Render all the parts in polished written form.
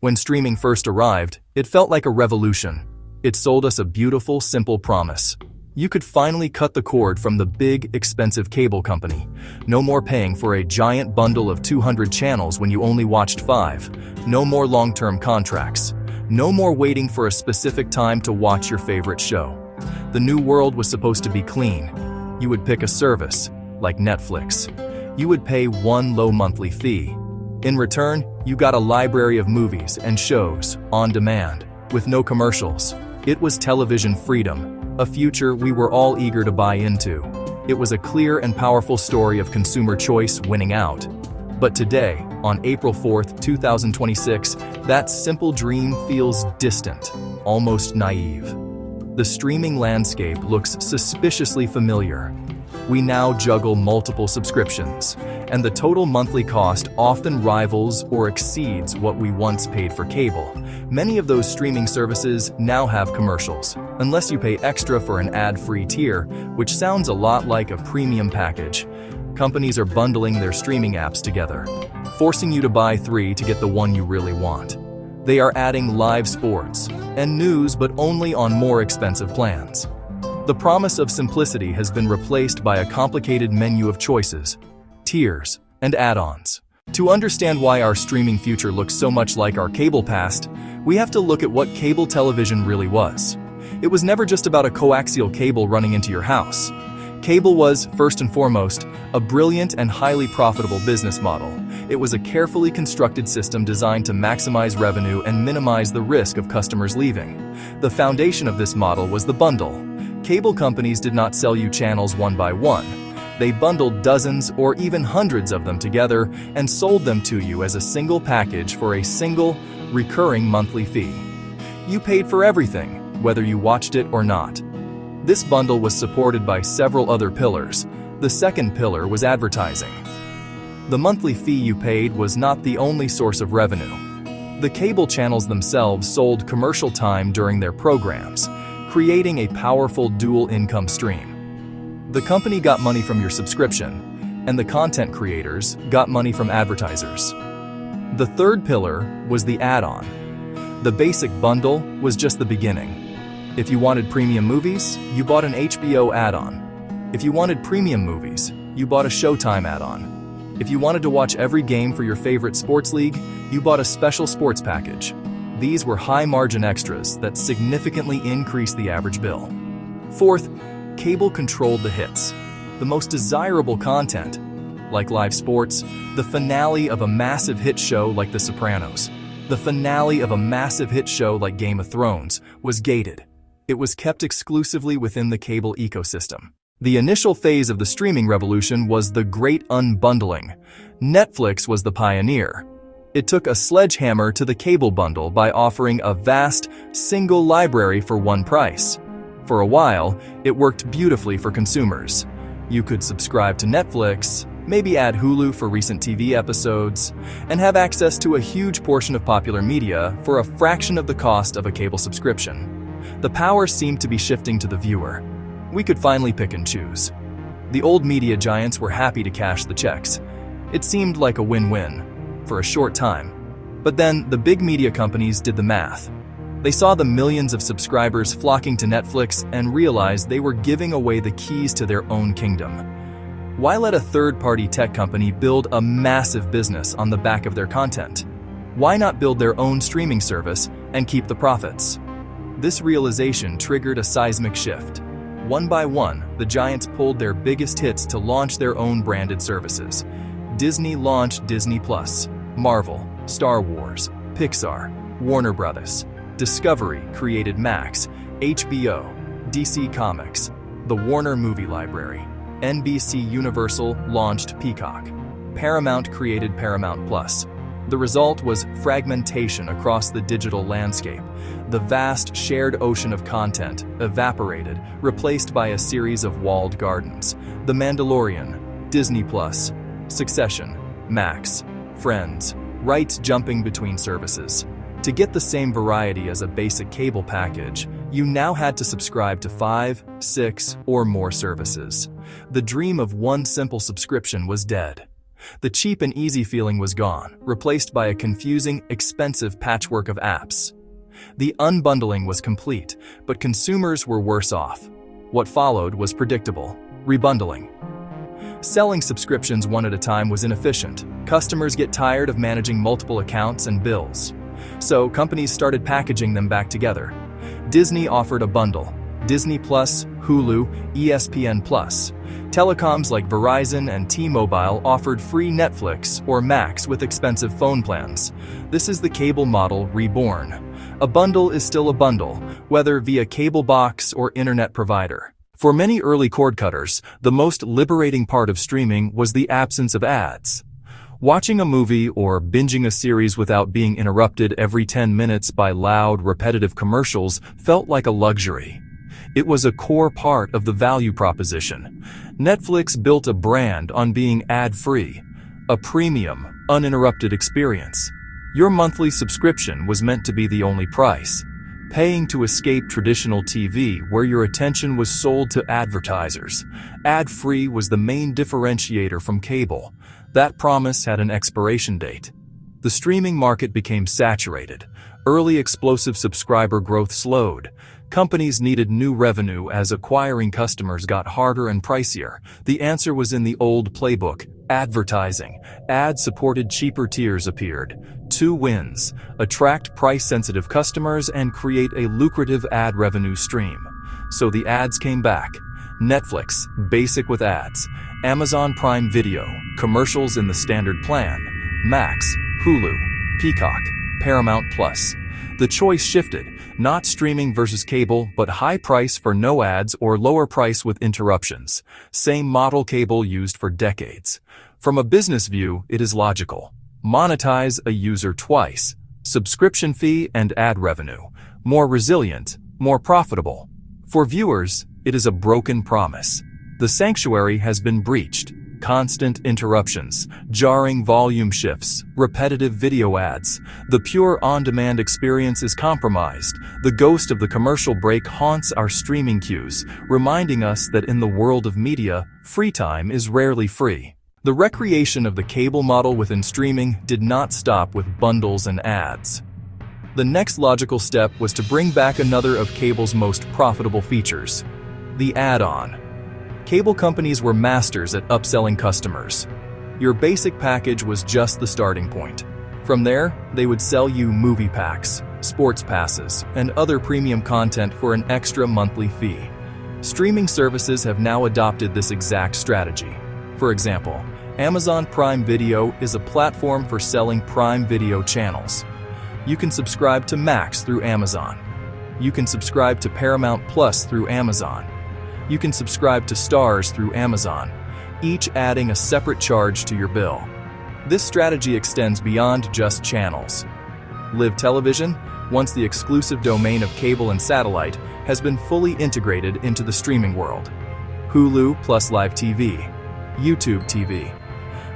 When streaming first arrived, it felt like a revolution. It sold us a beautiful, simple promise. You could finally cut the cord from the big, expensive cable company. No more paying for a giant bundle of 200 channels when you only watched 5. No more long-term contracts. No more waiting for a specific time to watch your favorite show. The new world was supposed to be clean. You would pick a service, like Netflix. You would pay one low monthly fee. In return, you got a library of movies and shows, on demand, with no commercials. It was television freedom, a future we were all eager to buy into. It was a clear and powerful story of consumer choice winning out. But today, on April 4th, 2026, that simple dream feels distant, almost naive. The streaming landscape looks suspiciously familiar. We now juggle multiple subscriptions, and the total monthly cost often rivals or exceeds what we once paid for cable. Many of those streaming services now have commercials, unless you pay extra for an ad-free tier, which sounds a lot like a premium package. Companies are bundling their streaming apps together, forcing you to buy 3 to get the one you really want. They are adding live sports and news, but only on more expensive plans. The promise of simplicity has been replaced by a complicated menu of choices, tiers, and add-ons. To understand why our streaming future looks so much like our cable past, we have to look at what cable television really was. It was never just about a coaxial cable running into your house. Cable was, first and foremost, a brilliant and highly profitable business model. It was a carefully constructed system designed to maximize revenue and minimize the risk of customers leaving. The foundation of this model was the bundle. Cable companies did not sell you channels one by one. They bundled dozens or even hundreds of them together and sold them to you as a single package for a single, recurring monthly fee. You paid for everything, whether you watched it or not. This bundle was supported by several other pillars. The second pillar was advertising. The monthly fee you paid was not the only source of revenue. The cable channels themselves sold commercial time during their programs, creating a powerful dual income stream. The company got money from your subscription, and the content creators got money from advertisers. The third pillar was the add-on. The basic bundle was just the beginning. If you wanted premium movies, you bought an HBO add-on. If you wanted premium movies, you bought a Showtime add-on. If you wanted to watch every game for your favorite sports league, you bought a special sports package. These were high-margin extras that significantly increased the average bill. Fourth, cable controlled the hits. The most desirable content, like live sports, the finale of a massive hit show like The Sopranos, the finale of a massive hit show like Game of Thrones, was gated. It was kept exclusively within the cable ecosystem. The initial phase of the streaming revolution was the great unbundling. Netflix was the pioneer. It took a sledgehammer to the cable bundle by offering a vast, single library for one price. For a while, it worked beautifully for consumers. You could subscribe to Netflix, maybe add Hulu for recent TV episodes, and have access to a huge portion of popular media for a fraction of the cost of a cable subscription. The power seemed to be shifting to the viewer. We could finally pick and choose. The old media giants were happy to cash the checks. It seemed like a win-win for a short time. But then the big media companies did the math. They saw the millions of subscribers flocking to Netflix and realized they were giving away the keys to their own kingdom. Why let a third-party tech company build a massive business on the back of their content? Why not build their own streaming service and keep the profits? This realization triggered a seismic shift. One by one, the giants pulled their biggest hits to launch their own branded services. Disney launched Disney+, Marvel, Star Wars, Pixar, Warner Brothers, Discovery created Max, HBO, DC Comics, the Warner Movie Library, NBC Universal launched Peacock, Paramount created Paramount+. The result was fragmentation across the digital landscape. The vast shared ocean of content evaporated, replaced by a series of walled gardens. The Mandalorian, Disney+, Succession, Max, Friends, rights jumping between services. To get the same variety as a basic cable package, you now had to subscribe to 5, 6, or more services. The dream of one simple subscription was dead. The cheap and easy feeling was gone, replaced by a confusing, expensive patchwork of apps. The unbundling was complete, but consumers were worse off. What followed was predictable: rebundling. Selling subscriptions one at a time was inefficient. Customers get tired of managing multiple accounts and bills. So companies started packaging them back together. Disney offered a bundle: Disney Plus, Hulu, ESPN Plus. Telecoms like Verizon and T-Mobile offered free Netflix or Max with expensive phone plans. This is the cable model reborn. A bundle is still a bundle, whether via cable box or internet provider. For many early cord cutters, the most liberating part of streaming was the absence of ads. Watching a movie or binging a series without being interrupted every 10 minutes by loud, repetitive commercials felt like a luxury. It was a core part of the value proposition. Netflix built a brand on being ad-free, a premium, uninterrupted experience. Your monthly subscription was meant to be the only price. Paying to escape traditional TV where your attention was sold to advertisers. Ad-free was the main differentiator from cable. That promise had an expiration date. The streaming market became saturated. Early explosive subscriber growth slowed. Companies needed new revenue as acquiring customers got harder and pricier. The answer was in the old playbook: advertising. Ad-supported cheaper tiers appeared. 2 wins: attract price-sensitive customers and create a lucrative ad revenue stream. So the ads came back. Netflix, basic with ads. Amazon Prime Video, commercials in the standard plan. Max, Hulu, Peacock, Paramount Plus. The choice shifted: not streaming versus cable, but high price for no ads or lower price with interruptions. Same model cable used for decades. From a business view, it is logical. Monetize a user twice: subscription fee and ad revenue. More resilient, more profitable. For viewers, it is a broken promise. The sanctuary has been breached. Constant interruptions, jarring volume shifts, repetitive video ads. The pure on-demand experience is compromised. The ghost of the commercial break haunts our streaming queues, reminding us that in the world of media, free time is rarely free. The recreation of the cable model within streaming did not stop with bundles and ads. The next logical step was to bring back another of cable's most profitable features: the add-on. Cable companies were masters at upselling customers. Your basic package was just the starting point. From there, they would sell you movie packs, sports passes, and other premium content for an extra monthly fee. Streaming services have now adopted this exact strategy. For example, Amazon Prime Video is a platform for selling Prime Video channels. You can subscribe to Max through Amazon. You can subscribe to Paramount Plus through Amazon. You can subscribe to Stars through Amazon, each adding a separate charge to your bill. This strategy extends beyond just channels. Live Television, once the exclusive domain of cable and satellite, has been fully integrated into the streaming world. Hulu plus Live TV, YouTube TV.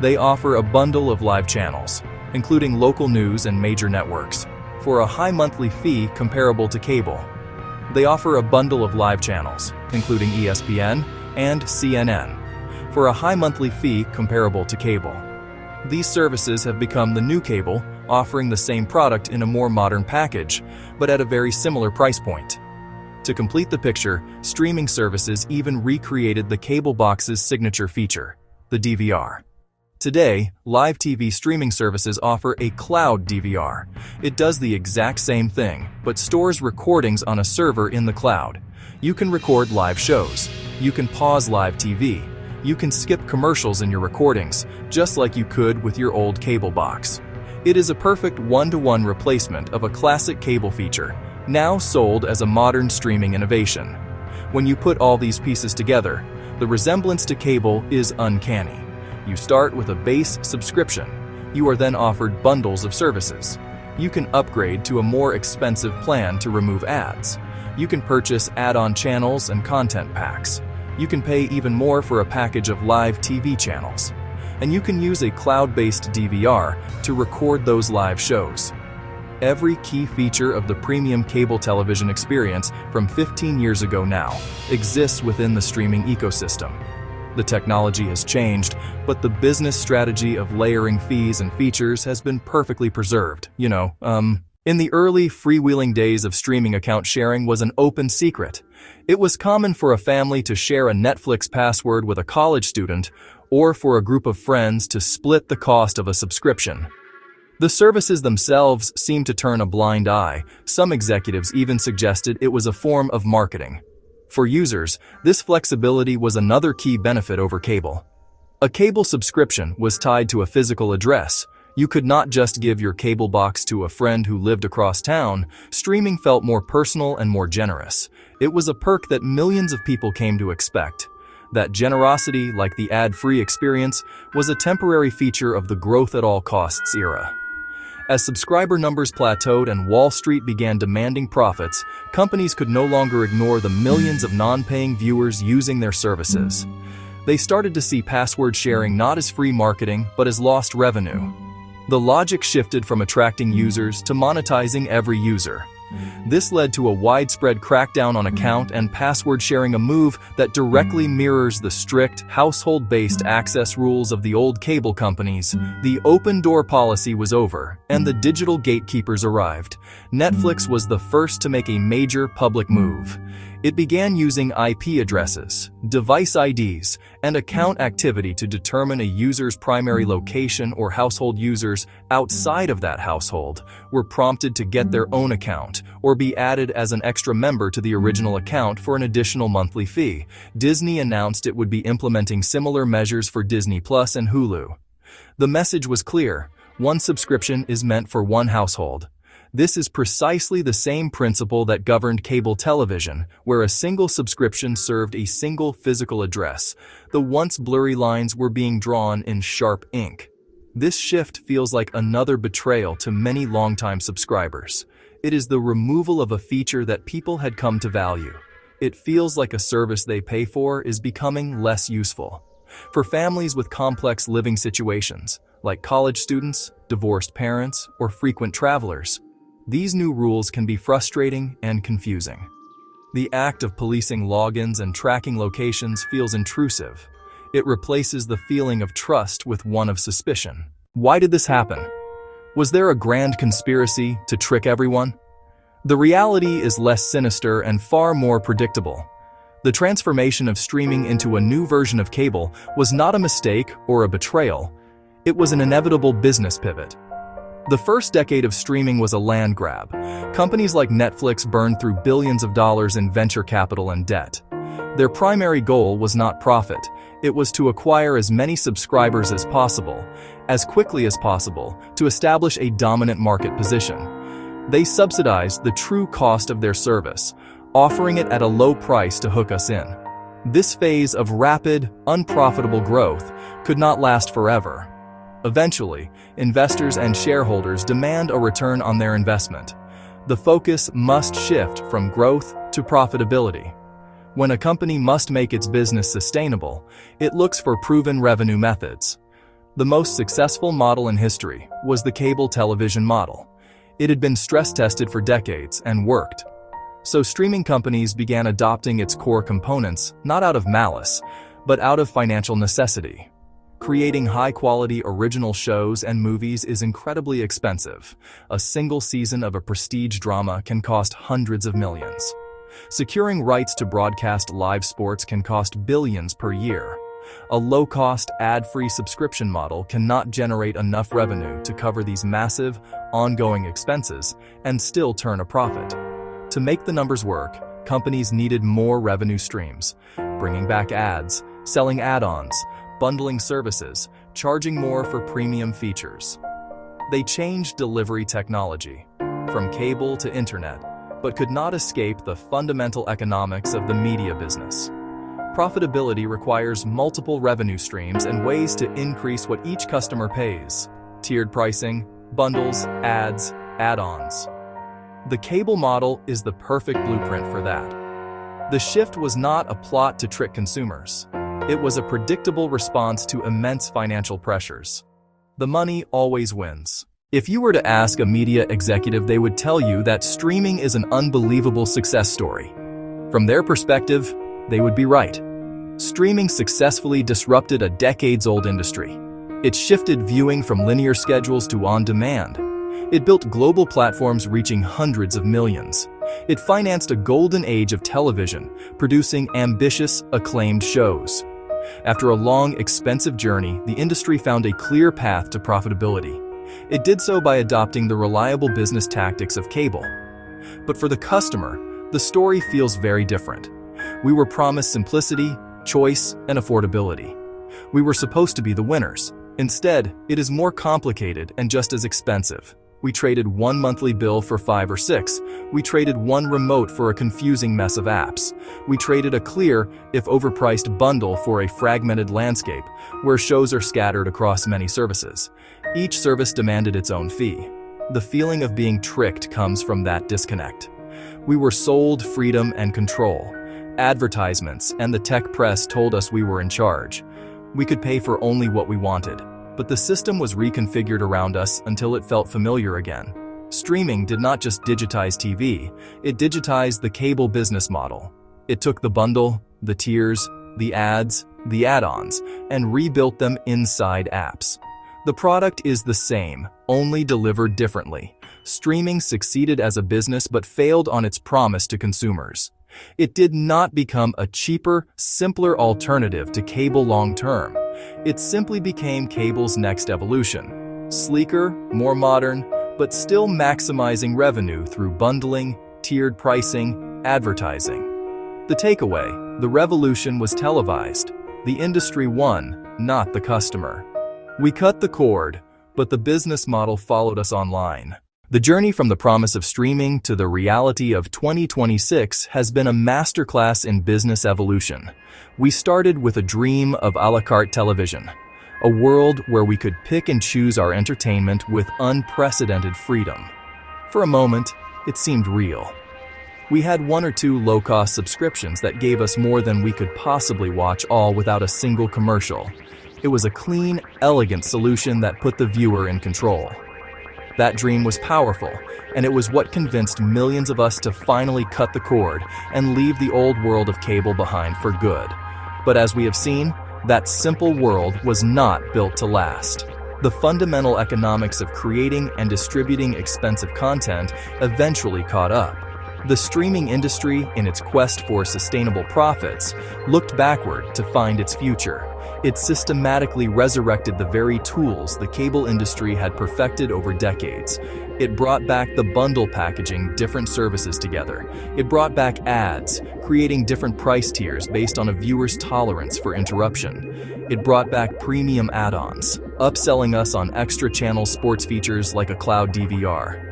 They offer a bundle of live channels, including local news and major networks, for a high monthly fee comparable to cable. They offer a bundle of live channels, including ESPN and CNN, for a high monthly fee comparable to cable. These services have become the new cable, offering the same product in a more modern package, but at a very similar price point. To complete the picture, streaming services even recreated the cable box's signature feature, the DVR. Today, live TV streaming services offer a cloud DVR. It does the exact same thing, but stores recordings on a server in the cloud. You can record live shows. You can pause live TV. You can skip commercials in your recordings, just like you could with your old cable box. It is a perfect one-to-one replacement of a classic cable feature, now sold as a modern streaming innovation. When you put all these pieces together, the resemblance to cable is uncanny. You start with a base subscription. You are then offered bundles of services. You can upgrade to a more expensive plan to remove ads. You can purchase add-on channels and content packs. You can pay even more for a package of live TV channels. And you can use a cloud-based DVR to record those live shows. Every key feature of the premium cable television experience from 15 years ago now exists within the streaming ecosystem. The technology has changed, but the business strategy of layering fees and features has been perfectly preserved. In the early, freewheeling days of streaming, account sharing was an open secret. It was common for a family to share a Netflix password with a college student, or for a group of friends to split the cost of a subscription. The services themselves seemed to turn a blind eye. Some executives even suggested it was a form of marketing. For users, this flexibility was another key benefit over cable. A cable subscription was tied to a physical address. You could not just give your cable box to a friend who lived across town. Streaming felt more personal and more generous. It was a perk that millions of people came to expect. That generosity, like the ad-free experience, was a temporary feature of the growth-at-all-costs era. As subscriber numbers plateaued and Wall Street began demanding profits, companies could no longer ignore the millions of non-paying viewers using their services. They started to see password sharing not as free marketing, but as lost revenue. The logic shifted from attracting users to monetizing every user. This led to a widespread crackdown on account and password sharing, a move that directly mirrors the strict, household-based access rules of the old cable companies. The open-door policy was over, and the digital gatekeepers arrived. Netflix was the first to make a major public move. It began using IP addresses, device IDs, and account activity to determine a user's primary location, or household users outside of that household were prompted to get their own account or be added as an extra member to the original account for an additional monthly fee. Disney announced it would be implementing similar measures for Disney Plus and Hulu. The message was clear: one subscription is meant for one household. This is precisely the same principle that governed cable television, where a single subscription served a single physical address. The once blurry lines were being drawn in sharp ink. This shift feels like another betrayal to many longtime subscribers. It is the removal of a feature that people had come to value. It feels like a service they pay for is becoming less useful. For families with complex living situations, like college students, divorced parents, or frequent travelers, these new rules can be frustrating and confusing. The act of policing logins and tracking locations feels intrusive. It replaces the feeling of trust with one of suspicion. Why did this happen? Was there a grand conspiracy to trick everyone? The reality is less sinister and far more predictable. The transformation of streaming into a new version of cable was not a mistake or a betrayal. It was an inevitable business pivot. The first decade of streaming was a land grab. Companies like Netflix burned through billions of dollars in venture capital and debt. Their primary goal was not profit. It was to acquire as many subscribers as possible, as quickly as possible, to establish a dominant market position. They subsidized the true cost of their service, offering it at a low price to hook us in. This phase of rapid, unprofitable growth could not last forever. Eventually, investors and shareholders demand a return on their investment. The focus must shift from growth to profitability. When a company must make its business sustainable, it looks for proven revenue methods. The most successful model in history was the cable television model. It had been stress-tested for decades and worked. So streaming companies began adopting its core components, not out of malice, but out of financial necessity. Creating high-quality original shows and movies is incredibly expensive. A single season of a prestige drama can cost hundreds of millions. Securing rights to broadcast live sports can cost billions per year. A low-cost, ad-free subscription model cannot generate enough revenue to cover these massive, ongoing expenses and still turn a profit. To make the numbers work, companies needed more revenue streams, bringing back ads, selling add-ons, bundling services, charging more for premium features. They changed delivery technology, from cable to internet, but could not escape the fundamental economics of the media business. Profitability requires multiple revenue streams and ways to increase what each customer pays. Tiered pricing, bundles, ads, add-ons. The cable model is the perfect blueprint for that. The shift was not a plot to trick consumers. It was a predictable response to immense financial pressures. The money always wins. If you were to ask a media executive, they would tell you that streaming is an unbelievable success story. From their perspective, they would be right. Streaming successfully disrupted a decades-old industry. It shifted viewing from linear schedules to on-demand. It built global platforms reaching hundreds of millions. It financed a golden age of television, producing ambitious, acclaimed shows. After a long, expensive journey, the industry found a clear path to profitability. It did so by adopting the reliable business tactics of cable. But for the customer, the story feels very different. We were promised simplicity, choice, and affordability. We were supposed to be the winners. Instead, it is more complicated and just as expensive. We traded one monthly bill for 5 or 6. We traded one remote for a confusing mess of apps. We traded a clear, if overpriced, bundle for a fragmented landscape, where shows are scattered across many services. Each service demanded its own fee. The feeling of being tricked comes from that disconnect. We were sold freedom and control. Advertisements and the tech press told us we were in charge. We could pay for only what we wanted. But the system was reconfigured around us until it felt familiar again. Streaming did not just digitize TV, it digitized the cable business model. It took the bundle, the tiers, the ads, the add-ons, and rebuilt them inside apps. The product is the same, only delivered differently. Streaming succeeded as a business but failed on its promise to consumers. It did not become a cheaper, simpler alternative to cable long-term. It simply became cable's next evolution. Sleeker, more modern, but still maximizing revenue through bundling, tiered pricing, advertising. The takeaway: the revolution was televised. The industry won, not the customer. We cut the cord, but the business model followed us online. The journey from the promise of streaming to the reality of 2026 has been a masterclass in business evolution. We started with a dream of a la carte television, a world where we could pick and choose our entertainment with unprecedented freedom. For a moment, it seemed real. We had 1 or 2 low-cost subscriptions that gave us more than we could possibly watch, all without a single commercial. It was a clean, elegant solution that put the viewer in control. That dream was powerful, and it was what convinced millions of us to finally cut the cord and leave the old world of cable behind for good. But as we have seen, that simple world was not built to last. The fundamental economics of creating and distributing expensive content eventually caught up. The streaming industry, in its quest for sustainable profits, looked backward to find its future. It systematically resurrected the very tools the cable industry had perfected over decades. It brought back the bundle packaging different services together. It brought back ads, creating different price tiers based on a viewer's tolerance for interruption. It brought back premium add-ons, upselling us on extra-channel sports features like a cloud DVR.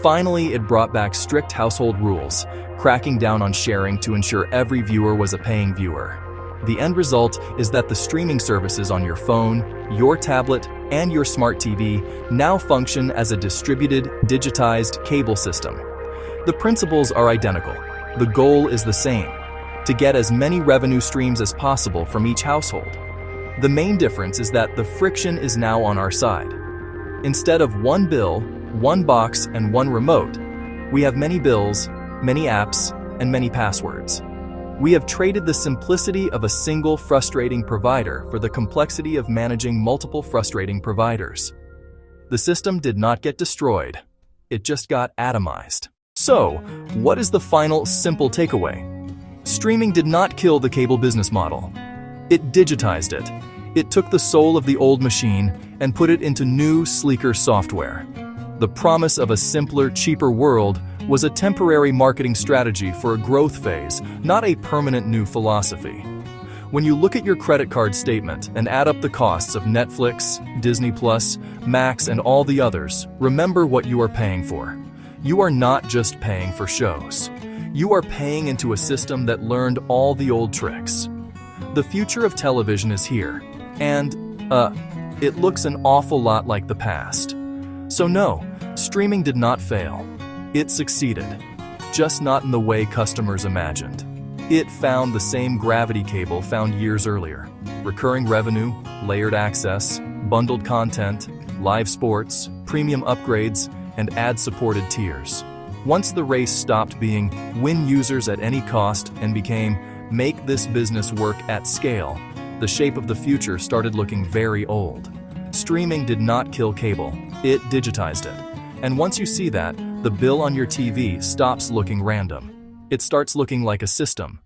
Finally, it brought back strict household rules, cracking down on sharing to ensure every viewer was a paying viewer. The end result is that the streaming services on your phone, your tablet, and your smart TV now function as a distributed, digitized cable system. The principles are identical. The goal is the same: to get as many revenue streams as possible from each household. The main difference is that the friction is now on our side. Instead of one bill, one box, and one remote, we have many bills, many apps, and many passwords. We have traded the simplicity of a single frustrating provider for the complexity of managing multiple frustrating providers. The system did not get destroyed, it just got atomized. So, what is the final simple takeaway? Streaming did not kill the cable business model. It digitized it. It took the soul of the old machine and put it into new, sleeker software. The promise of a simpler, cheaper world was a temporary marketing strategy for a growth phase, not a permanent new philosophy. When you look at your credit card statement and add up the costs of Netflix, Disney+, Max, and all the others, remember what you are paying for. You are not just paying for shows. You are paying into a system that learned all the old tricks. The future of television is here, and, it looks an awful lot like the past. So no, streaming did not fail. It succeeded, just not in the way customers imagined. It found the same gravity cable found years earlier: recurring revenue, layered access, bundled content, live sports, premium upgrades, and ad-supported tiers. Once the race stopped being win users at any cost and became Make this business work at scale. The shape of the future started looking very old. Streaming did not kill cable, it digitized it. And once you see that, the bill on your TV stops looking random. It starts looking like a system,